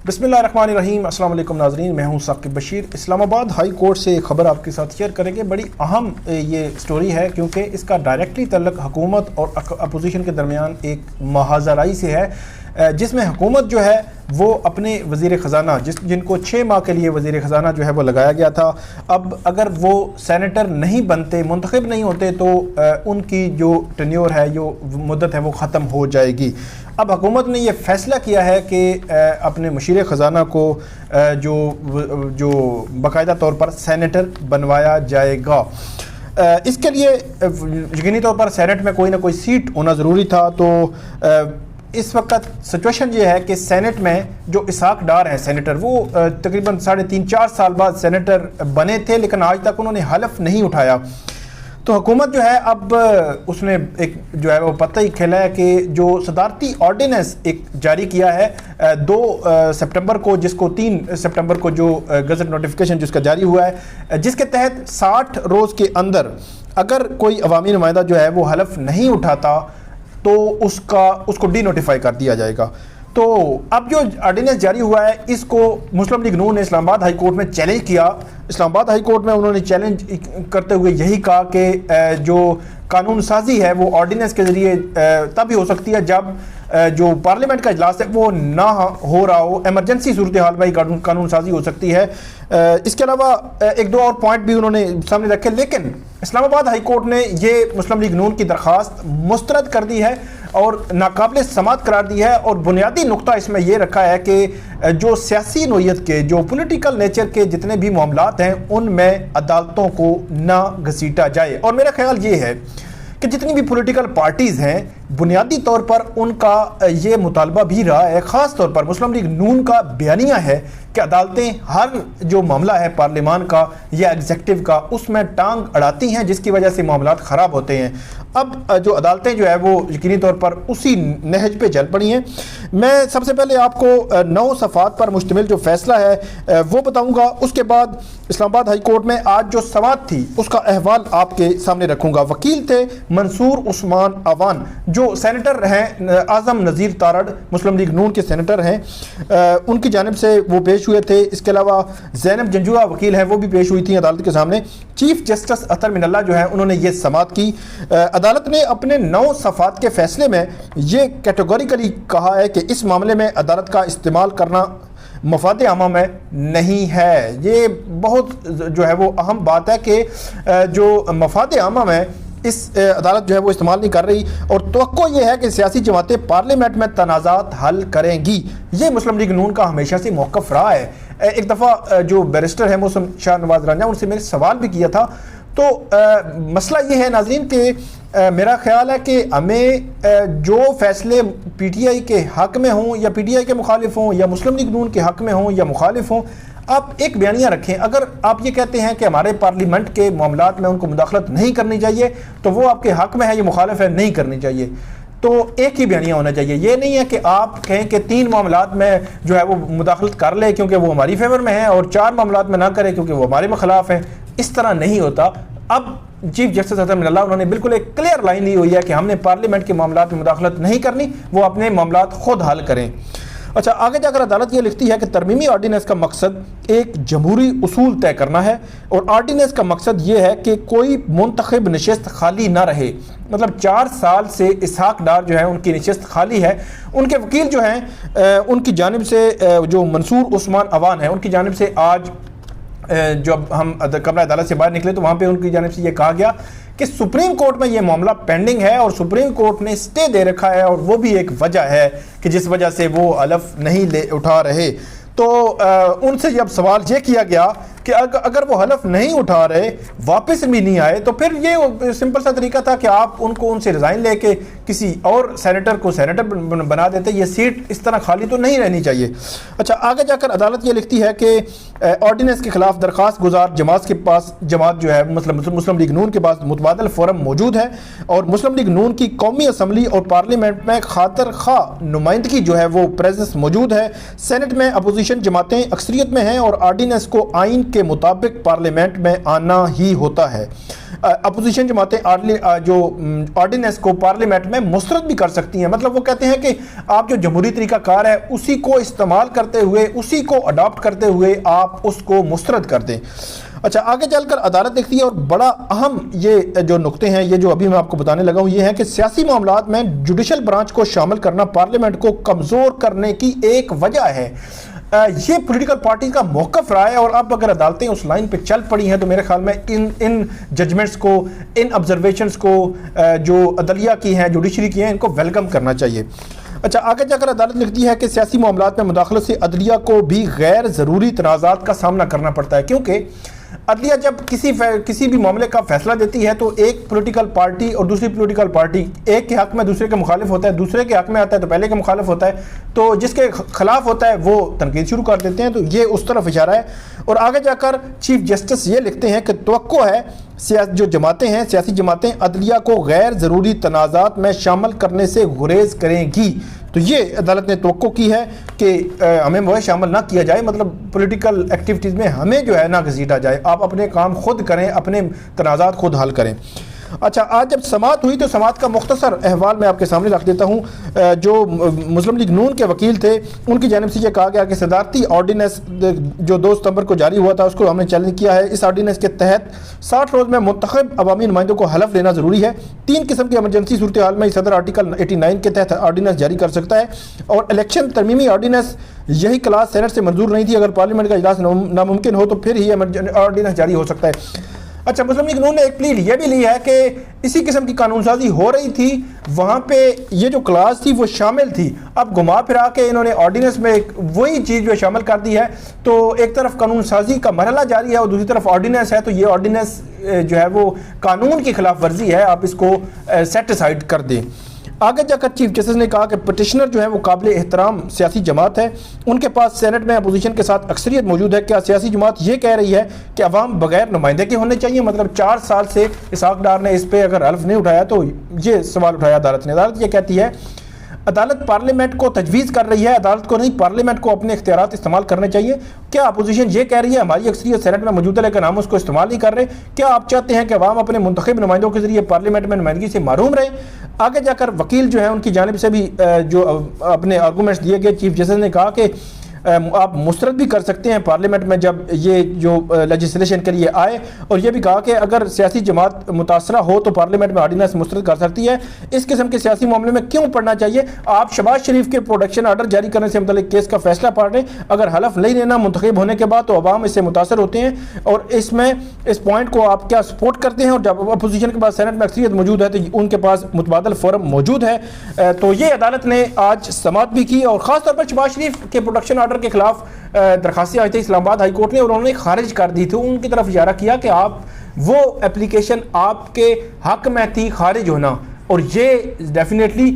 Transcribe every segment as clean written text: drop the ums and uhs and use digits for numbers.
بسم اللہ الرحمن الرحیم. السلام علیکم ناظرین, میں ہوں ثاقب بشیر. اسلام آباد ہائی کورٹ سے ایک خبر آپ کے ساتھ شیئر کریں گے. بڑی اہم یہ سٹوری ہے کیونکہ اس کا ڈائریکٹلی تعلق حکومت اور اپوزیشن کے درمیان ایک محاذرائی سے ہے, جس میں حکومت جو ہے وہ اپنے وزیر خزانہ جن کو 6 ماہ کے لیے وزیر خزانہ جو ہے وہ لگایا گیا تھا, اب اگر وہ سینیٹر نہیں بنتے, منتخب نہیں ہوتے, تو ان کی جو ٹینیور ہے, جو مدت ہے, وہ ختم ہو جائے گی. اب حکومت نے یہ فیصلہ کیا ہے کہ اپنے مشیر خزانہ کو جو باقاعدہ طور پر سینیٹر بنوایا جائے گا. اس کے لیے یقینی طور پر سینٹ میں کوئی نہ کوئی سیٹ ہونا ضروری تھا. تو اس وقت سچویشن یہ ہے کہ سینٹ میں جو اسحاق ڈار ہیں سینیٹر, وہ تقریباً 3.5-4 سال بعد سینیٹر بنے تھے, لیکن آج تک انہوں نے حلف نہیں اٹھایا. تو حکومت جو ہے اب اس نے ایک جو ہے وہ پتہ ہی کھیلا ہے کہ جو صدارتی آرڈیننس ایک جاری کیا ہے 2 سپٹمبر کو, جس کو 3 سپٹمبر کو جو گزٹ نوٹیفیکیشن جس کا جاری ہوا ہے, جس کے تحت 60 روز کے اندر اگر کوئی عوامی نمائندہ جو ہے وہ حلف نہیں اٹھاتا تو اس کو ڈی نوٹیفائی کر دیا جائے گا. تو اب جو آرڈیننس جاری ہوا ہے اس کو مسلم لیگ نون نے اسلام آباد ہائی کورٹ میں چیلنج کیا. اسلام آباد ہائی کورٹ میں انہوں نے چیلنج کرتے ہوئے یہی کہا کہ جو قانون سازی ہے وہ آرڈیننس کے ذریعے تب ہی ہو سکتی ہے جب جو پارلیمنٹ کا اجلاس ہے وہ نہ ہو رہا ہو, ایمرجنسی صورتحال میں ہی قانون سازی ہو سکتی ہے. اس کے علاوہ 1-2 اور پوائنٹ بھی انہوں نے سامنے رکھے, لیکن اسلام آباد ہائی کورٹ نے یہ مسلم لیگ نون کی درخواست مسترد کر دی ہے اور ناقابل سماعت قرار دی ہے. اور بنیادی نقطہ اس میں یہ رکھا ہے کہ جو سیاسی نوعیت کے, جو پولیٹیکل نیچر کے جتنے بھی معاملات ہیں ان میں عدالتوں کو نہ گھسیٹا جائے. اور میرا خیال یہ ہے کہ جتنی بھی پولیٹیکل پارٹیز ہیں بنیادی طور پر ان کا یہ مطالبہ بھی رہا ہے, خاص طور پر مسلم لیگ نون کا بیانیہ ہے کہ عدالتیں ہر جو معاملہ ہے پارلیمان کا یا ایگزیکٹو کا اس میں ٹانگ اڑاتی ہیں, جس کی وجہ سے معاملات خراب ہوتے ہیں. اب جو عدالتیں جو ہے وہ یقینی طور پر اسی نہج پہ چل پڑی ہیں. میں سب سے پہلے آپ کو 9 صفحات پر مشتمل جو فیصلہ ہے وہ بتاؤں گا. اس کے بعد اسلام آباد ہائی کورٹ میں آج جو سماعت تھی اس کا احوال آپ کے سامنے رکھوں گا. وکیل تھے منصور عثمان اوان, جو سینیٹر ہیں اعظم نذیر تارڑ مسلم لیگ نون کے سینیٹر ہیں, ان کی جانب سے وہ پیش ہوئے تھے. اس کے علاوہ زینب جنجوعہ وکیل ہیں, وہ بھی پیش ہوئی تھیں عدالت کے سامنے. چیف جسٹس اطہر من اللہ جو ہیں انہوں نے یہ سماعت کی. عدالت نے اپنے 9 صفحات کے فیصلے میں یہ کیٹیگوریکلی کہا ہے کہ اس معاملے میں عدالت کا استعمال کرنا مفاد عامہ میں نہیں ہے. یہ بہت جو ہے وہ اہم بات ہے کہ جو مفاد عامہ میں اس عدالت جو ہے وہ استعمال نہیں کر رہی, اور توقع یہ ہے کہ سیاسی جماعتیں پارلیمنٹ میں تنازعات حل کریں گی. یہ مسلم لیگ نون کا ہمیشہ سے موقف رہا ہے. ایک دفعہ جو بیرسٹر ہے محسن شاہ نواز رانجھا, ان سے میں نے سوال بھی کیا تھا. تو مسئلہ یہ ہے ناظرین کہ میرا خیال ہے کہ ہمیں جو فیصلے پی ٹی آئی کے حق میں ہوں یا پی ٹی آئی کے مخالف ہوں یا مسلم لیگ نون کے حق میں ہوں یا مخالف ہوں, آپ ایک بیانیہ رکھیں. اگر آپ یہ کہتے ہیں کہ ہمارے پارلیمنٹ کے معاملات میں ان کو مداخلت نہیں کرنی چاہیے تو وہ آپ کے حق میں ہے, یہ مخالف ہے, نہیں کرنی چاہیے. تو ایک ہی بیانیہ ہونا چاہیے. یہ نہیں ہے کہ آپ کہیں کہ 3 معاملات میں جو ہے وہ مداخلت کر لے کیونکہ وہ ہماری فیور میں ہیں, اور 4 معاملات میں نہ کرے کیونکہ وہ ہمارے خلاف ہیں. اس طرح نہیں ہوتا. اب چیف جسٹس اطہر من اللہ انہوں نے بالکل ایک کلیئر لائن لی ہوئی ہے کہ ہم نے پارلیمنٹ کے معاملات میں مداخلت نہیں کرنی, وہ اپنے معاملات خود حل کریں. اچھا, آگے جا کر عدالت یہ لکھتی ہے کہ ترمیمی آرڈیننس کا مقصد ایک جمہوری اصول طے کرنا ہے, اور آرڈیننس کا مقصد یہ ہے کہ کوئی منتخب نشست خالی نہ رہے. مطلب 4 سال سے اسحاق ڈار جو ہیں ان کی نشست خالی ہے. ان کے وکیل جو ہیں ان کی جانب سے جو منصور عثمان اوان ہیں, ان کی جانب سے آج جب ہم کمرہ عدالت سے باہر نکلے تو وہاں پہ ان کی جانب سے یہ کہا گیا کہ سپریم کورٹ میں یہ معاملہ پینڈنگ ہے اور سپریم کورٹ نے سٹے دے رکھا ہے, اور وہ بھی ایک وجہ ہے کہ جس وجہ سے وہ حلف نہیں اٹھا رہے. تو ان سے جب سوال یہ کیا گیا کہ اگر وہ حلف نہیں اٹھا رہے, واپس بھی نہیں آئے, تو پھر یہ سمپل سا طریقہ تھا کہ آپ ان سے ریزائن لے کے کسی اور سینیٹر کو سینیٹر بنا دیتے. یہ سیٹ اس طرح خالی تو نہیں رہنی چاہیے. اچھا, آگے جا کر عدالت یہ لکھتی ہے کہ آرڈیننس کے خلاف درخواست گزار جماعت کے پاس, جماعت جو ہے مسلم لیگ نون کے پاس متبادل فورم موجود ہے, اور مسلم لیگ نون کی قومی اسمبلی اور پارلیمنٹ میں خاطر خواہ نمائندگی جو ہے وہ پریزنس موجود ہے. سینٹ میں اپوزیشن جماعتیں اکثریت میں ہیں, اور آرڈیننس کو آئین کے مطابق پارلیمنٹ میں آنا ہی ہوتا ہے۔ اپوزیشن جماعتیں جو آرڈیننس کو پارلیمنٹ میں مسترد بھی کر سکتی ہیں، مطلب وہ کہتے ہیں کہ آپ جو جمہوری طریقہ کار ہے اسی کو استعمال کرتے ہوئے، اسی کو اڈاپٹ کرتے ہوئے آپ اس کو مسترد کر دیں۔ اچھا، آگے چل کر عدالت دیکھتی ہے، اور بڑا اہم یہ جو نقطے ہیں، یہ جو ابھی میں آپ کو بتانے لگا ہوں، یہ ہے کہ سیاسی معاملات میں جوڈیشل برانچ کو شامل کرنا پارلیمنٹ کو کمزور کرنے کی ایک وجہ ہے۔ یہ پولیٹیکل پارٹی کا موقف رہا ہے، اور اب اگر عدالتیں اس لائن پہ چل پڑی ہیں تو میرے خیال میں ان ججمنٹس کو، ان آبزرویشنز کو جو عدلیہ کی ہیں، جوڈیشری کی ہیں، ان کو ویلکم کرنا چاہیے۔ اچھا، آگے جا کر عدالت لکھتی ہے کہ سیاسی معاملات میں مداخلت سے عدلیہ کو بھی غیر ضروری تنازعات کا سامنا کرنا پڑتا ہے، کیونکہ عدلیہ جب کسی بھی معاملے کا فیصلہ دیتی ہے تو ایک پولیٹیکل پارٹی اور دوسری پولیٹیکل پارٹی ایک کے حق میں دوسرے کے مخالف ہوتا ہے، دوسرے کے حق میں آتا ہے تو پہلے کے مخالف ہوتا ہے، تو جس کے خلاف ہوتا ہے وہ تنقید شروع کر دیتے ہیں، تو یہ اس طرف اشارہ ہے۔ اور آگے جا کر چیف جسٹس یہ لکھتے ہیں کہ توقع ہے جو جماعتیں ہیں، سیاسی جماعتیں عدلیہ کو غیر ضروری تنازعات میں شامل کرنے سے گریز کریں گی۔ تو یہ عدالت نے توقع کی ہے کہ ہمیں وہ شامل نہ کیا جائے، مطلب پولیٹیکل ایکٹیویٹیز میں ہمیں جو ہے نہ گھسیٹا جائے، آپ اپنے کام خود کریں، اپنے تنازعات خود حل کریں۔ اچھا، آج جب سماعت ہوئی تو سماعت کا مختصر احوال میں آپ کے سامنے رکھ دیتا ہوں۔ جو مسلم لیگ نون کے وکیل تھے ان کی جانب سے یہ کہا گیا کہ صدارتی آرڈیننس جو 2 ستمبر کو جاری ہوا تھا اس کو ہم نے چیلنج کیا ہے۔ اس آرڈیننس کے تحت 60 روز میں منتخب عوامی نمائندوں کو حلف لینا ضروری ہے۔ 3 قسم کی ایمرجنسی صورتحال میں صدر آرٹیکل 89 کے تحت آرڈیننس جاری کر سکتا ہے، اور الیکشن ترمیمی آرڈیننس یہی کلاس سینٹ سے منظور نہیں تھی، اگر پارلیمنٹ کا اجلاس ناممکن ہو تو پھر ہی آرڈیننس جاری ہو سکتا ہے۔ اچھا، مسلم لیگ نون نے ایک پلیڈ یہ بھی لی ہے کہ اسی قسم کی قانون سازی ہو رہی تھی، وہاں پہ یہ جو کلاس تھی وہ شامل تھی، اب گھما پھرا کے انہوں نے آرڈیننس میں وہی چیز جو شامل کر دی ہے، تو ایک طرف قانون سازی کا مرحلہ جاری ہے اور دوسری طرف آرڈیننس ہے، تو یہ آرڈیننس جو ہے وہ قانون کی خلاف ورزی ہے، آپ اس کو سیٹ اسائڈ کر دیں۔ آگے جا کر چیف جسٹس نے کہا کہ پٹیشنر جو ہے وہ قابل احترام سیاسی جماعت ہے، ان کے پاس سینٹ میں اپوزیشن کے ساتھ اکثریت موجود ہے، کیا سیاسی جماعت یہ کہہ رہی ہے کہ عوام بغیر نمائندے کے ہونے چاہیے؟ مطلب 4 سال سے اسحاق ڈار نے اس پہ اگر حلف نہیں اٹھایا تو یہ سوال اٹھایا عدالت نے۔ عدالت یہ کہتی ہے عدالت پارلیمنٹ کو تجویز کر رہی ہے، عدالت کو نہیں، پارلیمنٹ کو اپنے اختیارات استعمال کرنے چاہیے۔ کیا اپوزیشن یہ کہہ رہی ہے ہماری اکثریت سینٹ میں موجود ہے لیکن ہم اس کو استعمال نہیں کر رہے؟ کیا آپ چاہتے ہیں کہ عوام اپنے منتخب نمائندوں کے ذریعے پارلیمنٹ میں نمائندگی سے محروم رہے؟ آگے جا کر وکیل جو ہیں ان کی جانب سے بھی جو اپنے آرگومنٹس دیے گئے، چیف جسٹس نے کہا کہ آپ مسترد بھی کر سکتے ہیں پارلیمنٹ میں جب یہ جو لیجسلیشن کے لیے آئے، اور یہ بھی کہا کہ اگر سیاسی جماعت متاثرہ ہو تو پارلیمنٹ میں آرڈیننس مسترد کر سکتی ہے۔ اس قسم کے سیاسی معاملے میں کیوں پڑھنا چاہیے؟ آپ شہباز شریف کے پروڈکشن آرڈر جاری کرنے سے متعلق کیس کا فیصلہ پڑھ لیں، اگر حلف نہیں لینا منتخب ہونے کے بعد تو عوام اس سے متاثر ہوتے ہیں، اور اس میں اس پوائنٹ کو آپ کیا سپورٹ کرتے ہیں؟ اور جب اپوزیشن کے پاس سینٹ میں اکثریت موجود ہے تو ان کے پاس متبادل فورم موجود ہے۔ تو یہ عدالت نے آج سماعت بھی کی، اور خاص طور پر شہباز شریف کے پروڈکشن آرڈر کے خلاف درخواستیں آئی تھی اسلام آباد ہائی کورٹ نے، اور انہوں نے خارج کر دی تھی، ان کی طرف اشارہ کیا کہ آپ وہ اپلیکیشن آپ کے حق میں تھی خارج ہونا، اور یہ ڈیفینیٹلی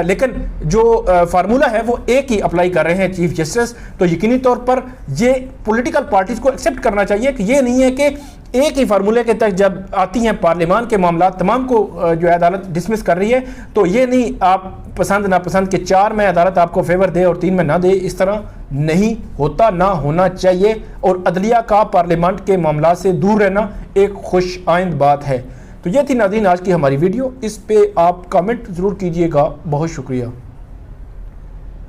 لیکن جو فارمولہ ہے وہ ایک ہی اپلائی کر رہے ہیں چیف جسٹس، تو یقینی طور پر یہ پولیٹیکل پارٹیز کو ایکسیپٹ کرنا چاہیے کہ یہ نہیں ہے کہ ایک ہی فارمولے کے تحت جب آتی ہیں پارلیمان کے معاملات تمام کو جو ہے عدالت ڈسمس کر رہی ہے، تو یہ نہیں آپ پسند ناپسند کے 4 میں عدالت آپ کو فیور دے اور 3 میں نہ دے، اس طرح نہیں ہوتا، نہ ہونا چاہیے، اور عدلیہ کا پارلیمنٹ کے معاملات سے دور رہنا ایک خوش آئند بات ہے۔ تو یہ تھی ناظرین آج کی ہماری ویڈیو، اس پہ آپ کامنٹ ضرور کیجئے گا۔ بہت شکریہ۔